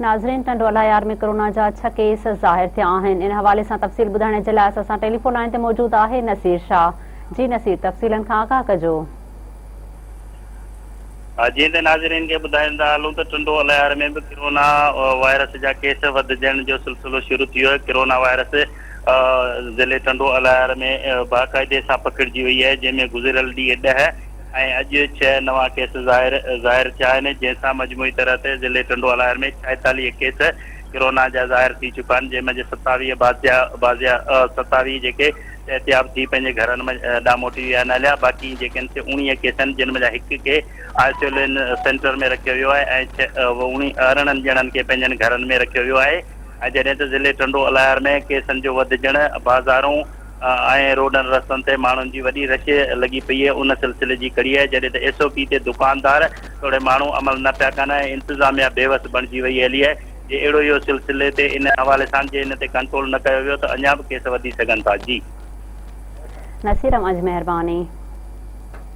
नाज़रीन, टिंडोवालहेयार में कोरोना जा 6 केस ज़ाहिर थिया आहिनि। इन हवाले सां तफ़सील ॿुधाइण जे लाइ असां टेलीफोन लाइन ते मौजूद आहे नसीर शाह। जी नसीर, तफ़सीलन खां आगाह कजो। जीअं त नाज़रीन खे ॿुधाईंदा हलूं त टिंडोवालहेयार में बि कोरोना वायरस जा केस वधजण जो सिलसिलो शुरू थी वियो आहे। कोरोना वायरस ज़िले टिंडोवालहेयार में बाक़ाइदे सां पकड़जी वई आहे, जंहिंमें गुज़िरियल ॾींहुं 10 ऐं अॼु 6 नवां केस ज़ाहिर थिया आहिनि, जंहिंसां मजमूई तरह ते ज़िले टिंडोवालहेयार में 46 केस कोरोना जा ज़ाहिर थी चुका आहिनि, जंहिंमें 27 जेके एहतियाब थी पंहिंजे घरनि में ॾांहुं मोटी विया आहिनि हलिया। बाक़ी जेके 19 केस आहिनि, जिन में 1 खे आइसोलेशन सेंटर में रखियो वियो आहे ऐं 18 ॼणनि खे पंहिंजनि घरनि में रखियो वियो आहे। ऐं जॾहिं त ज़िले टिंडोवालहेयार में केसनि जो वधजण, बाज़ारूं ऐं रोडनि रस्तनि ते माण्हुनि जी वॾी रश लॻी पई आहे, उन सिलसिले जी कड़ी आहे। जॾहिं त SOP ते दुकानदार थोरे माण्हू अमल न पिया कनि ऐं इंतिज़ामिया बेवस बणिजी वई हली आहे। जे अहिड़ो इहो सिलसिले ते इन हवाले सां जे इन ते कंट्रोल न कयो वियो त अञा बि केस वधी सघनि था। जी नसीर, अज मेहरबानी।